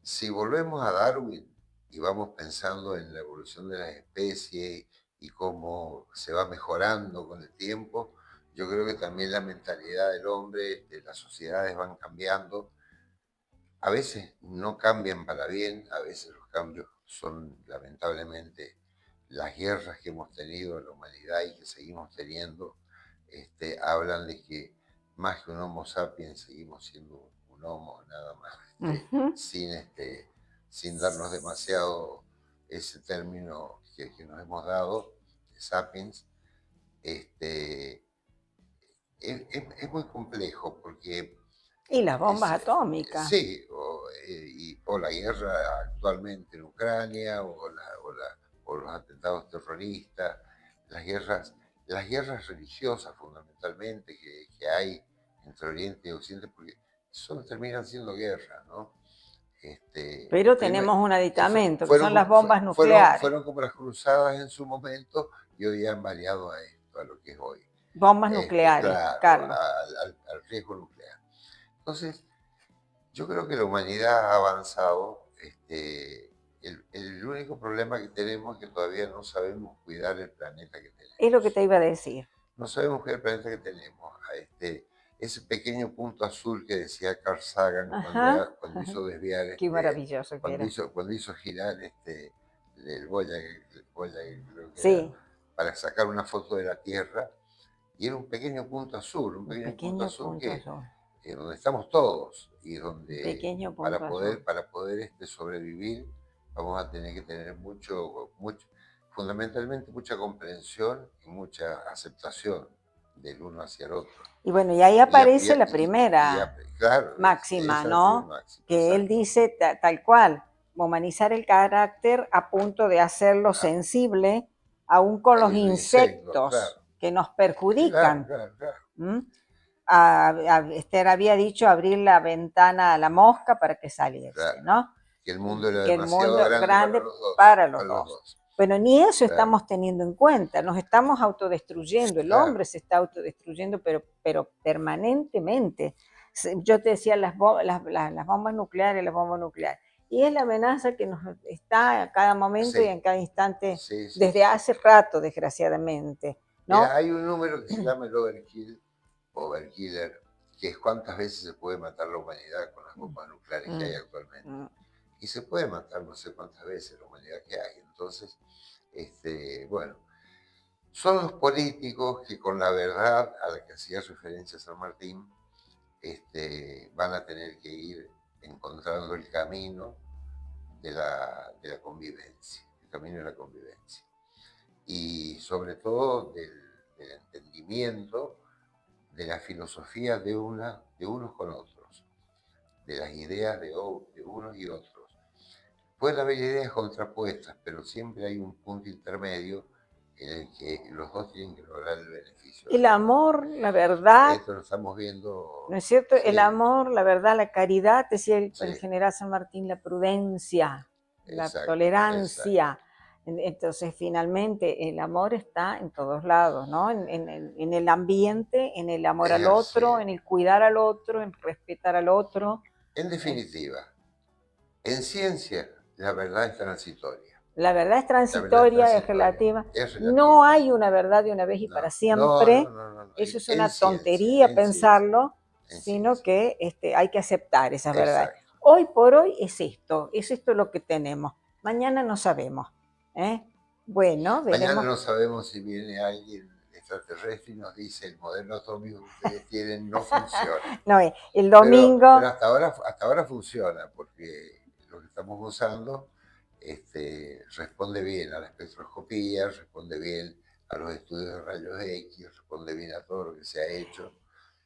si volvemos a Darwin y vamos pensando en la evolución de las especies y cómo se va mejorando con el tiempo, yo creo que también la mentalidad del hombre, las sociedades van cambiando. A veces no cambian para bien, a veces los cambios son lamentablemente las guerras que hemos tenido en la humanidad y que seguimos teniendo, hablan de que más que un Homo sapiens seguimos siendo un Homo nada más, sin darnos demasiado ese término que nos hemos dado, de sapiens. Es muy complejo porque... Y las bombas atómicas. Sí, o la guerra actualmente en Ucrania, o los atentados terroristas, las guerras religiosas fundamentalmente que hay entre Oriente y Occidente, porque terminan siendo guerras, ¿no? Pero tenemos un aditamento, que son las bombas nucleares. Fueron como las cruzadas en su momento y hoy han variado a esto, a lo que es hoy. Bombas nucleares, claro, Carlos. Al riesgo nuclear. Entonces, yo creo que la humanidad ha avanzado. El único problema que tenemos es que todavía no sabemos cuidar el planeta que tenemos. Es lo que te iba a decir. No sabemos cuidar el planeta que tenemos. Ese pequeño punto azul que decía Carl Sagan cuando hizo desviar... Qué maravilloso que era. Cuando hizo girar el Voyager, creo que sí. era, para sacar una foto de la Tierra. Y era un pequeño punto azul, un pequeño punto azul donde estamos todos y donde para poder sobrevivir vamos a tener que tener fundamentalmente mucha comprensión y mucha aceptación del uno hacia el otro. Y bueno, y ahí aparece la primera máxima, ¿no? Máxima, que exacto. Él dice tal cual, humanizar el carácter a punto de hacerlo sensible aún con los insectos que nos perjudican. Esther había dicho abrir la ventana a la mosca para que saliese, ¿no? Que el mundo era demasiado grande para los dos. Bueno, ni eso estamos teniendo en cuenta, nos estamos autodestruyendo, el hombre se está autodestruyendo, pero permanentemente. Yo te decía las bombas nucleares, y es la amenaza que nos está a cada momento y en cada instante, desde hace rato, desgraciadamente, ¿no? Mira, hay un número que se llama el overkiller, que es cuántas veces se puede matar la humanidad con las bombas nucleares que hay actualmente. Y se puede matar no sé cuántas veces la humanidad que hay. Entonces, bueno, son los políticos que con la verdad a la que hacía referencia San Martín, van a tener que ir encontrando el camino de la convivencia, el camino de la convivencia. Y sobre todo del entendimiento de la filosofía de unos con otros, de las ideas de unos y otros. Pueden haber ideas contrapuestas, pero siempre hay un punto intermedio en el que los dos tienen que lograr el beneficio El del otro. amor, la verdad, Esto lo estamos ¿no viendo, es cierto? El sí, amor, la verdad, la caridad, decía sí, el general San Martín, la prudencia, la exacto, exacto. tolerancia. Entonces, finalmente, el amor está en todos lados, ¿no? En el ambiente, en el amor Es al así. otro, en el cuidar al otro, en respetar al otro. En Eh, definitiva, en ciencia la verdad es transitoria. La verdad es La verdad es transitoria, es transitoria, relativa. es No relativa. hay una verdad de una vez y para No, no, no, siempre. no, no, no. Eso es En una ciencia, tontería en ciencia, pensarlo, en sino ciencia. que hay que aceptar esas verdades. Exacto. Hoy por hoy es esto lo que tenemos. Mañana no sabemos. ¿Eh? Bueno, Mañana veremos. no sabemos si viene alguien extraterrestre y nos dice el modelo atómico que ustedes tienen no funciona. No, el Pero domingo, hasta ahora funciona porque lo que estamos usando responde bien a la espectroscopía, responde bien a los estudios de rayos X, responde bien a todo lo que se ha hecho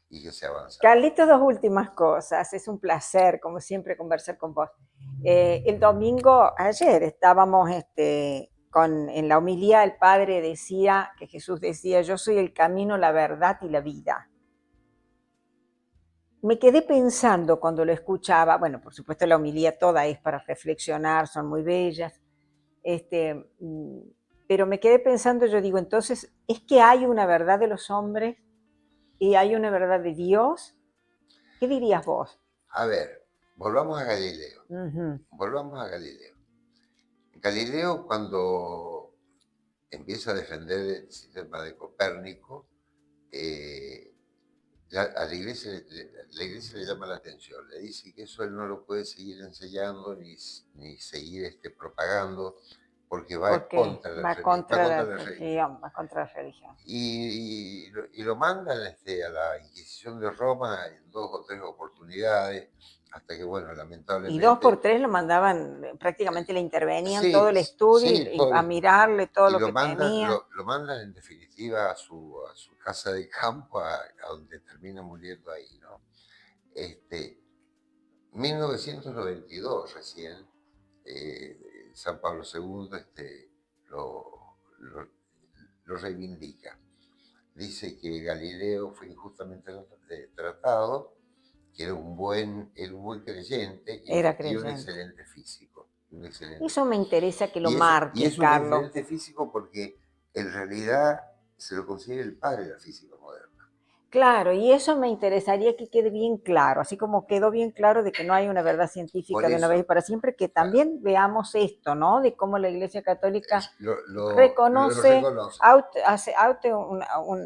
y que se ha avanzado. Carlito, dos últimas cosas. Es un placer, como siempre, conversar con vos. El domingo, ayer, estábamos en la homilía, el padre decía, que Jesús decía, yo soy el camino, la verdad y la vida. Me quedé pensando cuando lo escuchaba, bueno, por supuesto la homilía toda es para reflexionar, son muy bellas, este, mm, pero me quedé pensando, yo digo, entonces, ¿es que hay una verdad de los hombres y hay una verdad de Dios? ¿Qué dirías vos? A ver, volvamos a Galileo. Ujú. Volvamos a Galileo. Galileo cuando empieza a defender el sistema de Copérnico, eh, a la iglesia le llama la atención, le dice que eso él no lo puede seguir enseñando ni seguir propagando porque va Porque contra la, va va contra la contra la religión. religión, va contra la religión. Y lo mandan a la Inquisición de Roma en 2 o 3 oportunidades, hasta que, bueno, Y dos por lamentablemente, tres lo mandaban, prácticamente le intervenían todo sí, el estudio sí, y a mirarle todo y lo que tenía. lo mandan en definitiva a su casa de campo, a donde termina muriendo ahí, ¿no? Este, 1992 recién, San Pablo II lo, lo reivindica. Dice que Galileo fue injustamente tratado, que era un buen creyente Era y un creyente. excelente físico. Un excelente Eso me físico. interesa que lo Y marques, es un Carlos. excelente físico porque en realidad se lo considera el padre de la física moderna. Claro, y eso me interesaría que quede bien claro, así como quedó bien claro de que no hay una verdad Por científica de una vez y eso, para siempre, que claro, también veamos esto, ¿no? De cómo la Iglesia Católica lo reconoce, reconoce. hace un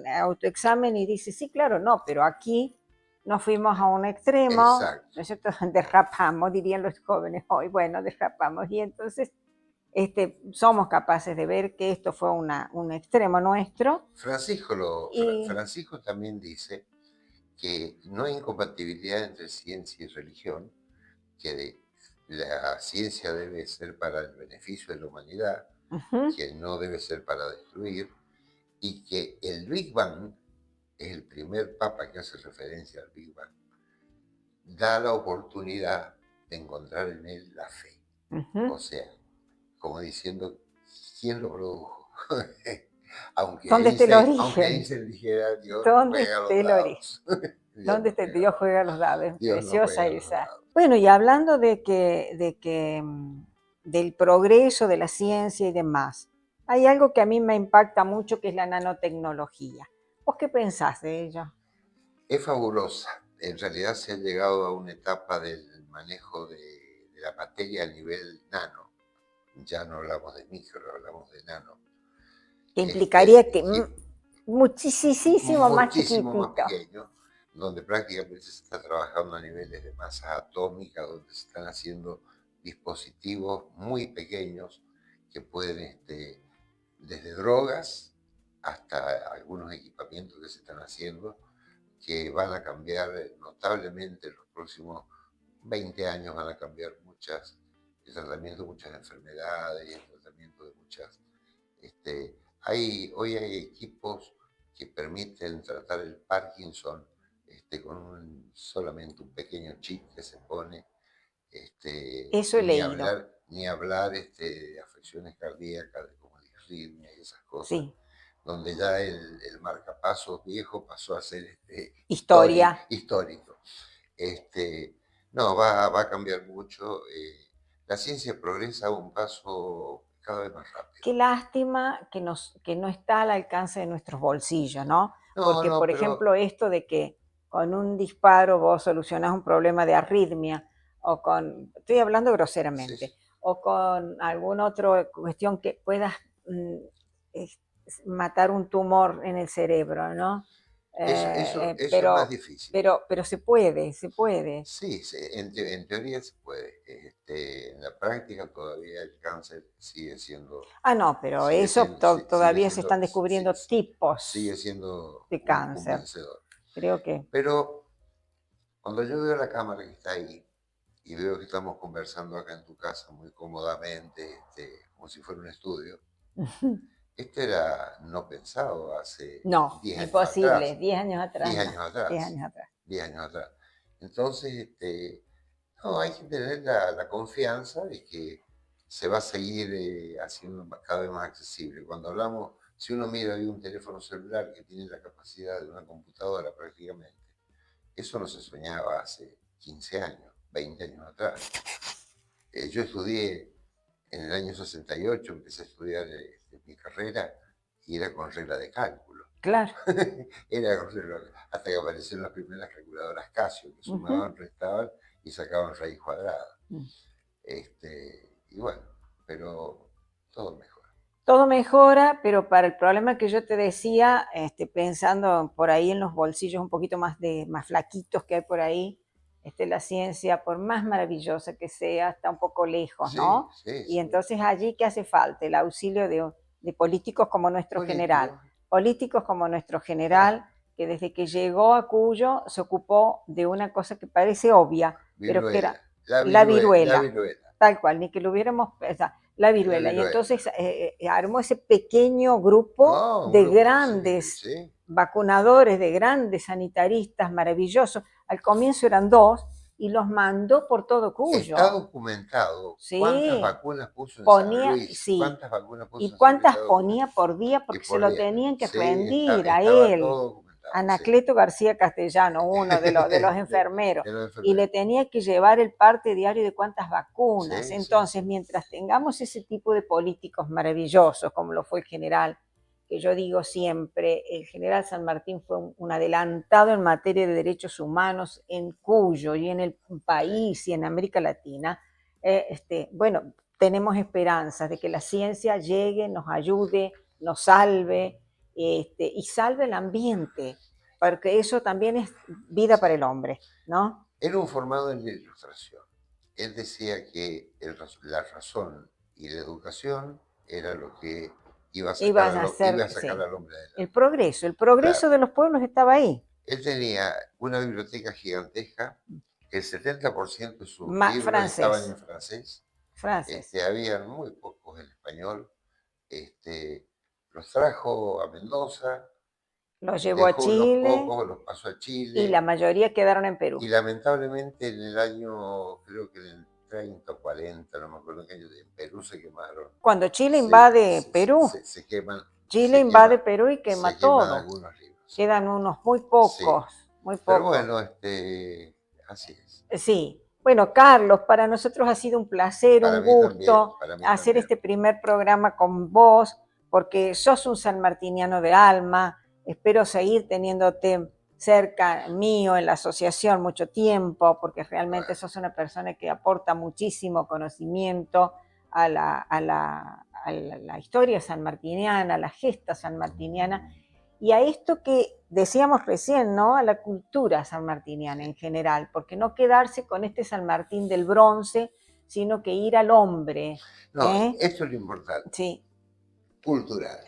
autoexamen y dice, sí, claro, no, pero aquí nos fuimos a un extremo, Exacto. ¿no es cierto? Derrapamos, dirían los jóvenes hoy, bueno, derrapamos, y entonces somos capaces de ver que esto fue un extremo nuestro y Francisco también dice que no hay incompatibilidad entre ciencia y religión, que la ciencia debe ser para el beneficio de la humanidad, ujú, que no debe ser para destruir, y que el Big Bang es el primer papa que hace referencia al Big Bang, da la oportunidad de encontrar en él la fe. ujú. O sea, como diciendo, ¿quién lo produjo? ¿Dónde está el Aunque origen? Einstein dijera, Dios no ¿Dónde juega a está los el origen? dados. Dios ¿Dónde no está juega a Dios los juega los dados. dados? Dios no Preciosa juega a los esa. dados. Bueno, y hablando del progreso de la ciencia y demás, hay algo que a mí me impacta mucho que es la nanotecnología. ¿Vos qué pensás de ello? Es fabulosa. En realidad se ha llegado a una etapa del manejo de la materia a nivel nano. Ya no hablamos de micro, hablamos de nano. Que implicaría que Y muchísimo más muchísimo más chiquitito. pequeño, donde prácticamente se está trabajando a niveles de masa atómica, donde se están haciendo dispositivos muy pequeños que pueden, desde drogas hasta algunos equipamientos que se están haciendo, que van a cambiar notablemente en los próximos 20 años, van a cambiar el tratamiento de muchas enfermedades y el tratamiento de muchas hoy hay equipos que permiten tratar el Parkinson con solamente un pequeño chip que se pone, Eso he leído. ni hablar de afecciones cardíacas como el arritmia y esas cosas, Sí, donde ya el marcapasos viejo pasó a ser historia. histórico. No, va a cambiar mucho. La ciencia progresa a un paso cada vez más rápido. Qué lástima que no está al alcance de nuestros bolsillos, ¿no? No, Porque, no, por pero ejemplo, esto de que con un disparo vos solucionás un problema de arritmia, o con, estoy hablando sí, groseramente, sí. o con alguna otra cuestión que puedas es- matar un tumor en el cerebro, ¿no? Eso es más difícil. Pero se puede, se puede. Sí, en teoría se puede. En la práctica todavía el cáncer Ah, no, pero sigue eso siendo, si- sigue todavía se están siendo, descubriendo sigue tipos siendo de un cáncer. vencedor. Creo que Pero cuando yo veo la cámara que está ahí y veo que estamos conversando acá en tu casa muy cómodamente, como si fuera un estudio, esto era no pensado hace no, 10 años imposible, atrás, 10 años 10 atrás no, años 10 atrás, años atrás. 10 años atrás. Entonces, no, hay que tener la confianza de que se va a seguir haciendo cada vez más accesible. Cuando hablamos, si uno mira hoy un teléfono celular que tiene la capacidad de una computadora prácticamente, eso no se soñaba hace 15 años, 20 años atrás. Yo estudié en el año 68, empecé a estudiar mi carrera y era con regla de cálculo. Claro. Era con hasta que aparecieron las primeras calculadoras Casio, que Ujú. sumaban, restaban y sacaban raíz cuadrada. Mm. Y bueno, pero todo mejor. Todo mejora, pero para el problema que yo te decía, pensando por ahí en los bolsillos un poquito más flaquitos que hay por ahí, la ciencia, por más maravillosa que sea, está un poco lejos, Sí, ¿no? sí, Y sí. entonces allí, ¿qué hace falta? El auxilio de políticos como nuestro general. Político, Políticos como nuestro claro. general, que desde que llegó a Cuyo se ocupó de una cosa que parece obvia, pero que Viruela, era la la viruela, viruela, tal cual, ni que lo hubiéramos, o sea, la la viruela. Y viruela. entonces armó ese pequeño grupo No, un de grupo, sí, grandes sí. vacunadores, de grandes sanitaristas maravillosos. Al comienzo eran dos y los mandó por todo Está Cuyo. documentado cuántas Sí, vacunas puso en San ponía, Luis, sí. cuántas vacunas puso ¿Y en San Luis, cuántas está ponía documentado. por día? Y Porque se por lo día. tenían que Sí, rendir a estaba él. todo documentado, sí. Anacleto García Castellano, uno de los enfermeros, De los y le enfermeros. tenía que llevar el parte diario de cuántas vacunas. Sí, sí, Entonces, sí. mientras tengamos ese tipo de políticos maravillosos, como lo fue el general, que yo digo siempre, el general San Martín fue un adelantado en materia de derechos humanos en Cuyo y en el Sí. país y en América Latina. Bueno, tenemos esperanzas de que la ciencia llegue, nos ayude, nos salve, y salve el ambiente, porque eso también es vida para Sí. el hombre, ¿no? Era un formado en la ilustración. Él decía que la razón y la educación era lo que Iban a iba ser, a sacar sí, al hombre adelante. el Claro. progreso de los pueblos estaba ahí. Él tenía una biblioteca gigantesca, el 70% de sus libros estaban Francés, en francés, francés. había muy pocos en español. Este, los trajo a Mendoza, Los llevó a dejó unos Chile pocos, los pasó a y la Chile mayoría quedaron en Perú. y lamentablemente en el año, creo que en el 30 o 40, no me acuerdo en qué año, en Perú se quemaron, Cuando Chile invade Perú, se queman, Chile invade Perú y se quema queman todo. algunos libros, sí. Quedan unos muy Sí, pocos, muy pero pocos. bueno, así es. Sí, bueno, Carlos, para nosotros ha sido un placer, un gusto Para mí hacer también. este primer programa con vos, porque sos un sanmartiniano de alma. Espero seguir teniéndote cerca mío en la asociación mucho tiempo, porque realmente Bueno, sos una persona que aporta muchísimo conocimiento a la historia sanmartiniana, a la gesta sanmartiniana y a esto que decíamos recién, ¿no? A la cultura sanmartiniana en sí. general, porque no quedarse con este San Martín del bronce, sino que ir al hombre, No, ¿eh? esto es lo importante, Sí, cultural,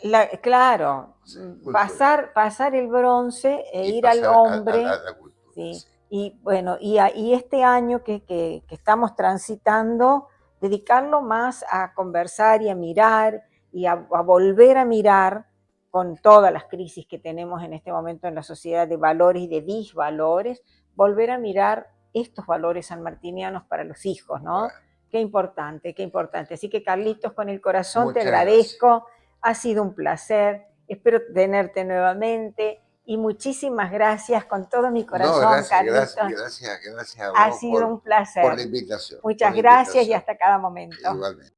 claro, sí, cultural. pasar el bronce e Y ir al pasar a hombre, la cultura, ¿sí? sí. Y bueno, y este año que estamos transitando, dedicarlo más a conversar y a mirar y a volver a mirar con todas las crisis que tenemos en este momento en la sociedad de valores y de disvalores, volver a mirar estos valores sanmartinianos para los hijos, ¿no? Bueno, Qué importante, qué importante. Así que Carlitos, con el corazón te muchas gracias. agradezco. Ha sido un placer, espero tenerte nuevamente y muchísimas gracias con todo mi No, corazón, Carlitos. gracias a Ha vos sido un por la placer. invitación. Muchas gracias y hasta cada momento. Igualmente.